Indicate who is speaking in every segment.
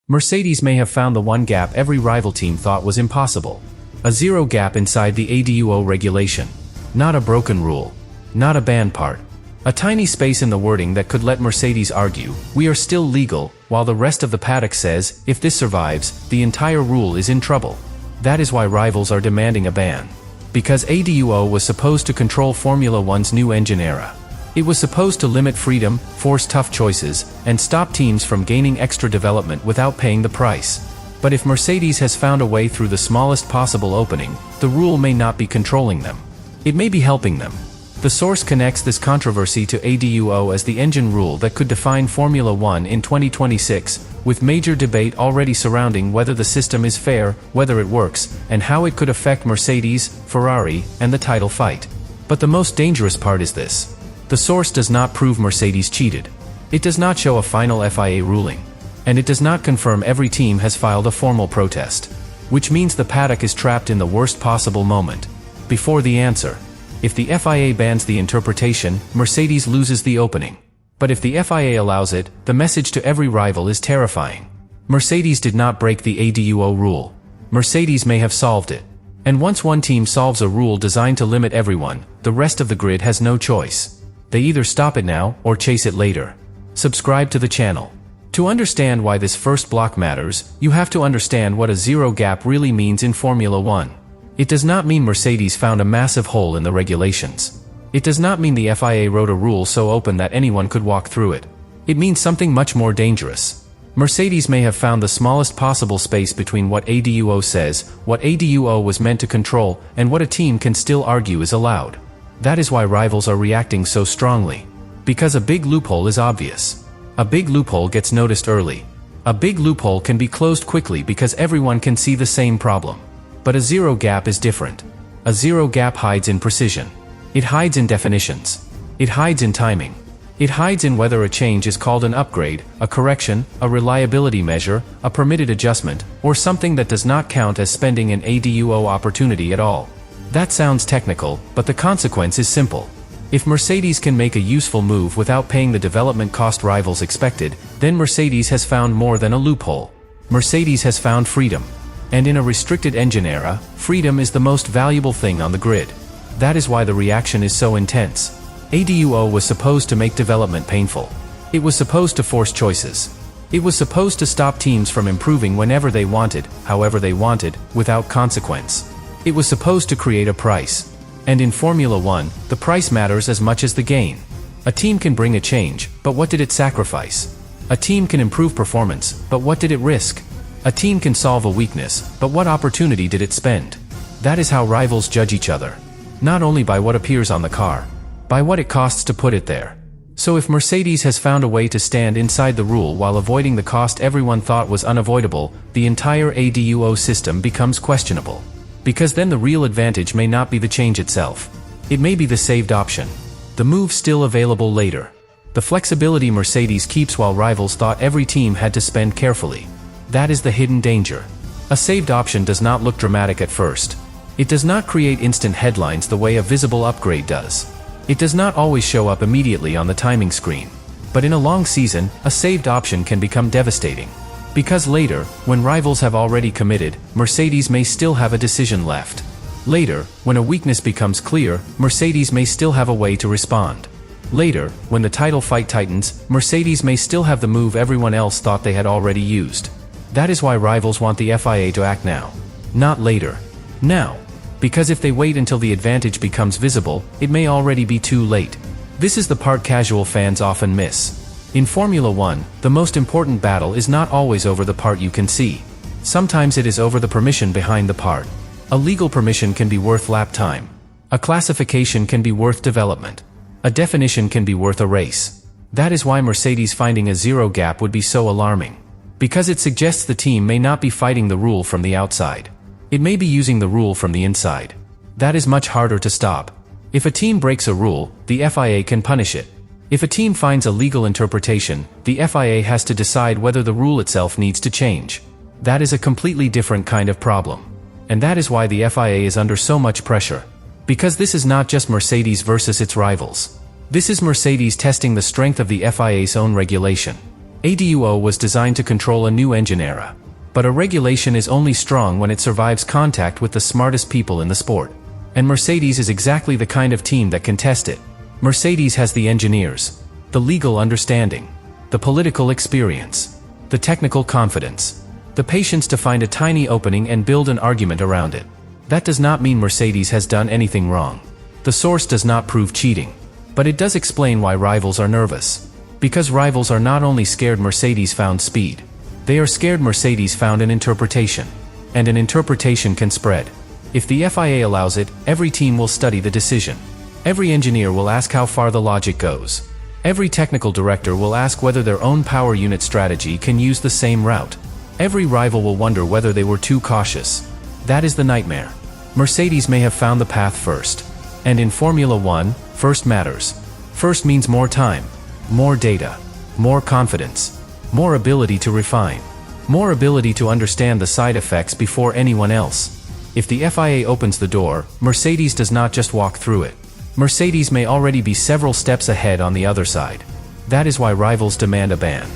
Speaker 1: Mercedes may have found the one gap every rival team thought was impossible. A zero gap inside the ADUO regulation. Not a broken rule. Not a banned part. A tiny space in the wording that could let Mercedes argue, "We are still legal," while the rest of the paddock says, "If this survives, the entire rule is in trouble." That is why rivals are demanding a ban. Because ADUO was supposed to control Formula One's new engine era. It was supposed to limit freedom, force tough choices, and stop teams from gaining extra development without paying the price. But if Mercedes has found a way through the smallest possible opening, the rule may not be controlling them. It may be helping them. The source connects this controversy to ADUO as the engine rule that could define Formula One in 2026, with major debate already surrounding whether the system is fair, whether it works, and how it could affect Mercedes, Ferrari, and the title fight. But the most dangerous part is this. The source does not prove Mercedes cheated. It does not show a final FIA ruling. And it does not confirm every team has filed a formal protest. Which means the paddock is trapped in the worst possible moment. Before the answer. If the FIA bans the interpretation, Mercedes loses the opening. But if the FIA allows it, the message to every rival is terrifying. Mercedes did not break the ADUO rule. Mercedes may have solved it. And once one team solves a rule designed to limit everyone, the rest of the grid has no choice. They either stop it now or chase it later. Subscribe to the channel. To understand why this first block matters, you have to understand what a zero gap really means in Formula One. It does not mean Mercedes found a massive hole in the regulations. It does not mean the FIA wrote a rule so open that anyone could walk through it. It means something much more dangerous. Mercedes may have found the smallest possible space between what ADUO says, what ADUO was meant to control, and what a team can still argue is allowed. That is why rivals are reacting so strongly. Because a big loophole is obvious. A big loophole gets noticed early. A big loophole can be closed quickly because everyone can see the same problem. But a zero gap is different. A zero gap hides in precision. It hides in definitions. It hides in timing. It hides in whether a change is called an upgrade, a correction, a reliability measure, a permitted adjustment, or something that does not count as spending an ADUO opportunity at all. That sounds technical, but the consequence is simple. If Mercedes can make a useful move without paying the development cost rivals expected, then Mercedes has found more than a loophole. Mercedes has found freedom. And in a restricted engine era, freedom is the most valuable thing on the grid. That is why the reaction is so intense. ADUO was supposed to make development painful. It was supposed to force choices. It was supposed to stop teams from improving whenever they wanted, however they wanted, without consequence. It was supposed to create a price. And in Formula One, the price matters as much as the gain. A team can bring a change, but what did it sacrifice? A team can improve performance, but what did it risk? A team can solve a weakness, but what opportunity did it spend? That is how rivals judge each other. Not only by what appears on the car, by what it costs to put it there. So if Mercedes has found a way to stand inside the rule while avoiding the cost everyone thought was unavoidable, the entire ADUO system becomes questionable. Because then the real advantage may not be the change itself. It may be the saved option. The move still available later. The flexibility Mercedes keeps while rivals thought every team had to spend carefully. That is the hidden danger. A saved option does not look dramatic at first. It does not create instant headlines the way a visible upgrade does. It does not always show up immediately on the timing screen. But in a long season, a saved option can become devastating. Because later, when rivals have already committed, Mercedes may still have a decision left. Later, when a weakness becomes clear, Mercedes may still have a way to respond. Later, when the title fight tightens, Mercedes may still have the move everyone else thought they had already used. That is why rivals want the FIA to act now. Not later. Now. Because if they wait until the advantage becomes visible, it may already be too late. This is the part casual fans often miss. In Formula One, the most important battle is not always over the part you can see. Sometimes it is over the permission behind the part. A legal permission can be worth lap time. A classification can be worth development. A definition can be worth a race. That is why Mercedes finding a zero gap would be so alarming. Because it suggests the team may not be fighting the rule from the outside. It may be using the rule from the inside. That is much harder to stop. If a team breaks a rule, the FIA can punish it. If a team finds a legal interpretation, the FIA has to decide whether the rule itself needs to change. That is a completely different kind of problem. And that is why the FIA is under so much pressure. Because this is not just Mercedes versus its rivals. This is Mercedes testing the strength of the FIA's own regulation. ADUO was designed to control a new engine era. But a regulation is only strong when it survives contact with the smartest people in the sport. And Mercedes is exactly the kind of team that can test it. Mercedes has the engineers, the legal understanding, the political experience, the technical confidence, the patience to find a tiny opening and build an argument around it. That does not mean Mercedes has done anything wrong. The source does not prove cheating. But it does explain why rivals are nervous. Because rivals are not only scared Mercedes found speed. They are scared Mercedes found an interpretation. And an interpretation can spread. If the FIA allows it, every team will study the decision. Every engineer will ask how far the logic goes. Every technical director will ask whether their own power unit strategy can use the same route. Every rival will wonder whether they were too cautious. That is the nightmare. Mercedes may have found the path first. And in Formula One, first matters. First means more time, more data, more confidence, more ability to refine, more ability to understand the side effects before anyone else. If the FIA opens the door, Mercedes does not just walk through it. Mercedes may already be several steps ahead on the other side. That is why rivals demand a ban.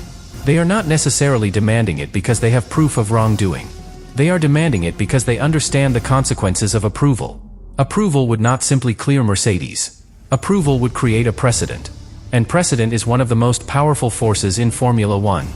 Speaker 1: They are not necessarily demanding it because they have proof of wrongdoing. They are demanding it because they understand the consequences of approval. Approval would not simply clear Mercedes. Approval would create a precedent. And precedent is one of the most powerful forces in Formula One.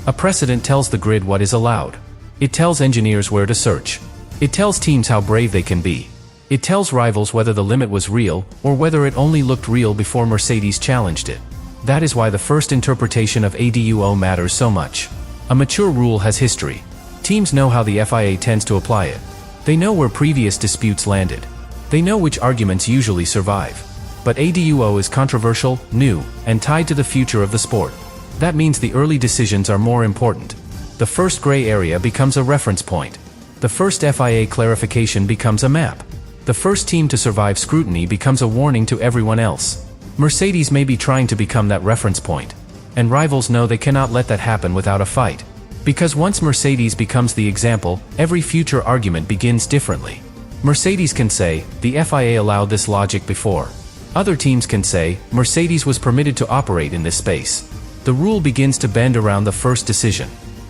Speaker 1: A precedent tells the grid what is allowed. It tells engineers where to search. It tells teams how brave they can be. It tells rivals whether the limit was real, or whether it only looked real before Mercedes challenged it. That is why the first interpretation of ADUO matters so much. A mature rule has history. Teams know how the FIA tends to apply it. They know where previous disputes landed. They know which arguments usually survive. But ADUO is controversial, new, and tied to the future of the sport. That means the early decisions are more important. The first gray area becomes a reference point. The first FIA clarification becomes a map. The first team to survive scrutiny becomes a warning to everyone else. Mercedes may be trying to become that reference point. And rivals know they cannot let that happen without a fight. Because once Mercedes becomes the example, every future argument begins differently. Mercedes can say, the FIA allowed this logic before. Other teams can say, Mercedes was permitted to operate in this space. The rule begins to bend around the first decision.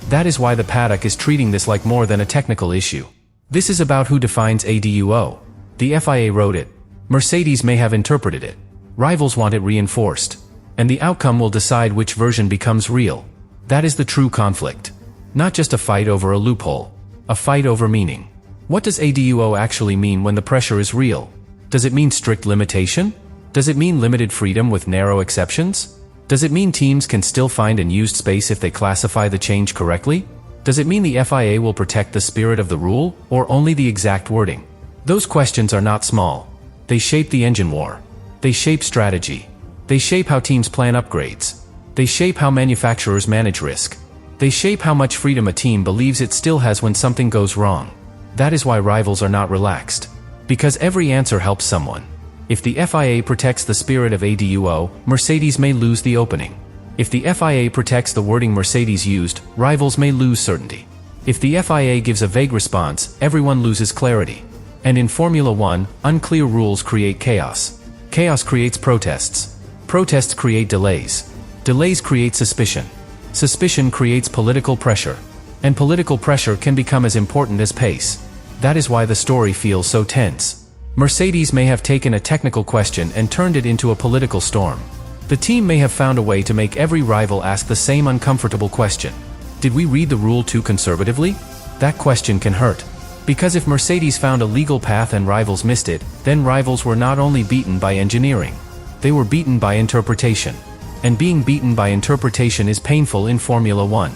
Speaker 1: That is why the paddock is treating this like more than a technical issue. This is about who defines ADUO. The FIA wrote it. Mercedes may have interpreted it. Rivals want it reinforced. And the outcome will decide which version becomes real. That is the true conflict. Not just a fight over a loophole. A fight over meaning. What does ADUO actually mean when the pressure is real? Does it mean strict limitation? Does it mean limited freedom with narrow exceptions? Does it mean teams can still find unused space if they classify the change correctly? Does it mean the FIA will protect the spirit of the rule, or only the exact wording? Those questions are not small. They shape the engine war. They shape strategy. They shape how teams plan upgrades. They shape how manufacturers manage risk. They shape how much freedom a team believes it still has when something goes wrong. That is why rivals are not relaxed. Because every answer helps someone. If the FIA protects the spirit of ADUO, Mercedes may lose the opening. If the FIA protects the wording Mercedes used, rivals may lose certainty. If the FIA gives a vague response, everyone loses clarity. And in Formula One, unclear rules create chaos. Chaos creates protests. Protests create delays. Delays create suspicion. Suspicion creates political pressure. And political pressure can become as important as pace. That is why the story feels so tense. Mercedes may have taken a technical question and turned it into a political storm. The team may have found a way to make every rival ask the same uncomfortable question. Did we read the rule too conservatively? That question can hurt. Because if Mercedes found a legal path and rivals missed it, then rivals were not only beaten by engineering. They were beaten by interpretation. And being beaten by interpretation is painful in Formula One.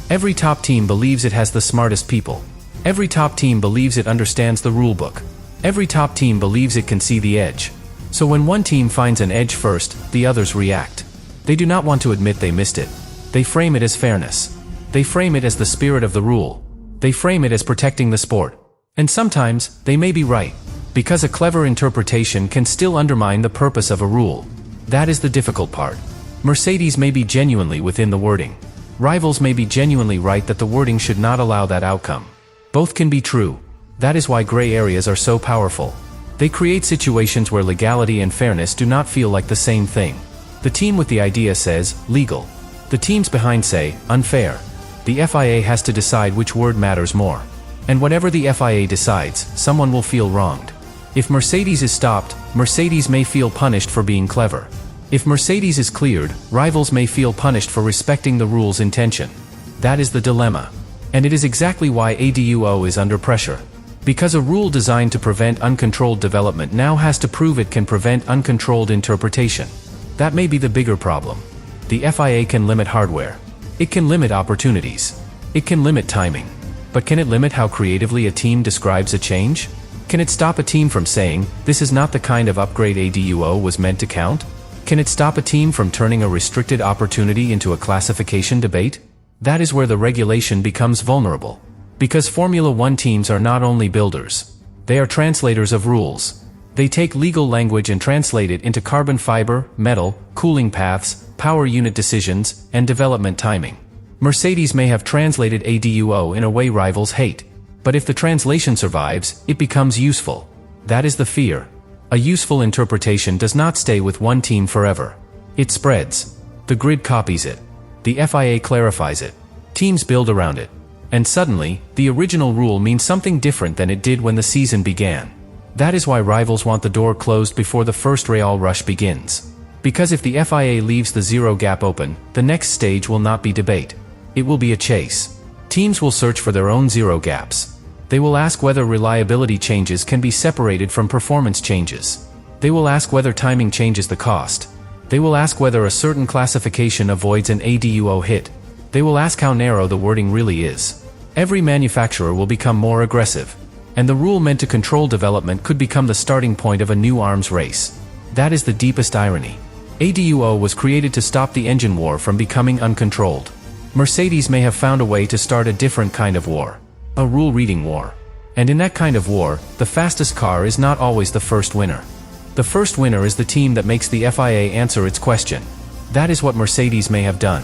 Speaker 1: Every top team believes it has the smartest people. Every top team believes it understands the rulebook. Every top team believes it can see the edge. So when one team finds an edge first, the others react. They do not want to admit they missed it. They frame it as fairness. They frame it as the spirit of the rule. They frame it as protecting the sport. And sometimes, they may be right. Because a clever interpretation can still undermine the purpose of a rule. That is the difficult part. Mercedes may be genuinely within the wording. Rivals may be genuinely right that the wording should not allow that outcome. Both can be true. That is why gray areas are so powerful. They create situations where legality and fairness do not feel like the same thing. The team with the idea says, legal. The teams behind say, unfair. The FIA has to decide which word matters more. And whatever the FIA decides, someone will feel wronged. If Mercedes is stopped, Mercedes may feel punished for being clever. If Mercedes is cleared, rivals may feel punished for respecting the rule's intention. That is the dilemma. And it is exactly why ADUO is under pressure. Because a rule designed to prevent uncontrolled development now has to prove it can prevent uncontrolled interpretation. That may be the bigger problem. The FIA can limit hardware. It can limit opportunities. It can limit timing. But can it limit how creatively a team describes a change? Can it stop a team from saying, this is not the kind of upgrade ADUO was meant to count? Can it stop a team from turning a restricted opportunity into a classification debate? That is where the regulation becomes vulnerable. Because Formula One teams are not only builders. They are translators of rules. They take legal language and translate it into carbon fiber, metal, cooling paths, power unit decisions, and development timing. Mercedes may have translated ADUO in a way rivals hate. But if the translation survives, it becomes useful. That is the fear. A useful interpretation does not stay with one team forever. It spreads. The grid copies it. The FIA clarifies it. Teams build around it. And suddenly, the original rule means something different than it did when the season began. That is why rivals want the door closed before the first Real rush begins. Because if the FIA leaves the zero gap open, the next stage will not be debate. It will be a chase. Teams will search for their own zero gaps. They will ask whether reliability changes can be separated from performance changes. They will ask whether timing changes the cost. They will ask whether a certain classification avoids an ADUO hit. They will ask how narrow the wording really is. Every manufacturer will become more aggressive. And the rule meant to control development could become the starting point of a new arms race. That is the deepest irony. ADUO was created to stop the engine war from becoming uncontrolled. Mercedes may have found a way to start a different kind of war. A rule-reading war. And in that kind of war, the fastest car is not always the first winner. The first winner is the team that makes the FIA answer its question. That is what Mercedes may have done.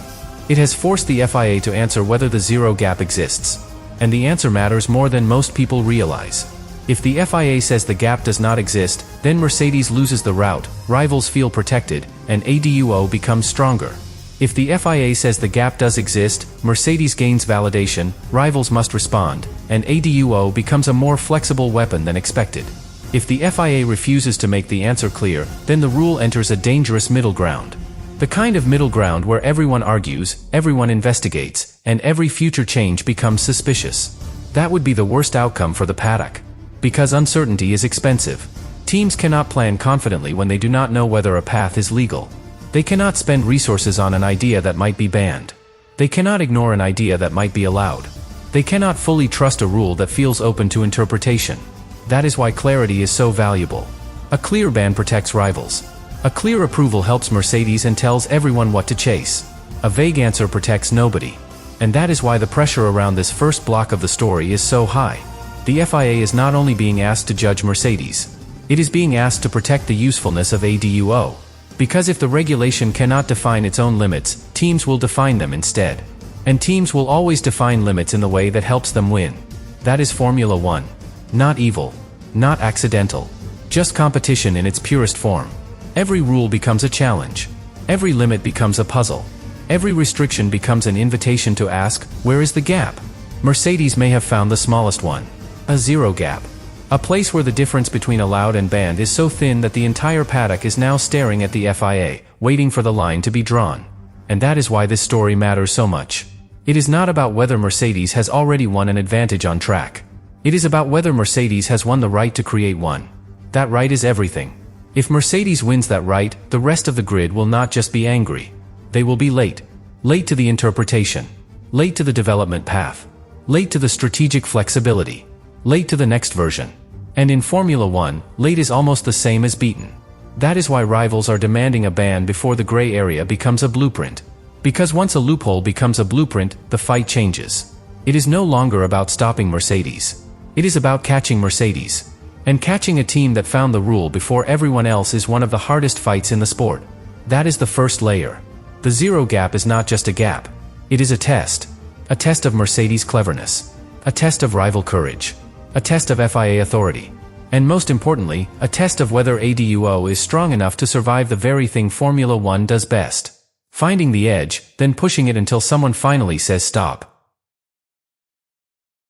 Speaker 1: It has forced the FIA to answer whether the zero gap exists. And the answer matters more than most people realize. If the FIA says the gap does not exist, then Mercedes loses the route, rivals feel protected, and ADUO becomes stronger. If the FIA says the gap does exist, Mercedes gains validation, rivals must respond, and ADUO becomes a more flexible weapon than expected. If the FIA refuses to make the answer clear, then the rule enters a dangerous middle ground. The kind of middle ground where everyone argues, everyone investigates, and every future change becomes suspicious. That would be the worst outcome for the paddock. Because uncertainty is expensive. Teams cannot plan confidently when they do not know whether a path is legal. They cannot spend resources on an idea that might be banned. They cannot ignore an idea that might be allowed. They cannot fully trust a rule that feels open to interpretation. That is why clarity is so valuable. A clear ban protects rivals. A clear approval helps Mercedes and tells everyone what to chase. A vague answer protects nobody. And that is why the pressure around this first block of the story is so high. The FIA is not only being asked to judge Mercedes. It is being asked to protect the usefulness of ADUO. Because if the regulation cannot define its own limits, teams will define them instead. And teams will always define limits in the way that helps them win. That is Formula One. Not evil. Not accidental. Just competition in its purest form. Every rule becomes a challenge. Every limit becomes a puzzle. Every restriction becomes an invitation to ask, where is the gap? Mercedes may have found the smallest one. A zero gap. A place where the difference between allowed and banned is so thin that the entire paddock is now staring at the FIA, waiting for the line to be drawn. And that is why this story matters so much. It is not about whether Mercedes has already won an advantage on track. It is about whether Mercedes has won the right to create one. That right is everything. If Mercedes wins that right, the rest of the grid will not just be angry. They will be late. Late to the interpretation. Late to the development path. Late to the strategic flexibility. Late to the next version. And in Formula One, late is almost the same as beaten. That is why rivals are demanding a ban before the gray area becomes a blueprint. Because once a loophole becomes a blueprint, the fight changes. It is no longer about stopping Mercedes. It is about catching Mercedes. And catching a team that found the rule before everyone else is one of the hardest fights in the sport. That is the first layer. The zero gap is not just a gap. It is a test. A test of Mercedes' cleverness. A test of rival courage. A test of FIA authority. And most importantly, a test of whether ADUO is strong enough to survive the very thing Formula One does best. Finding the edge, then pushing it until someone finally says stop.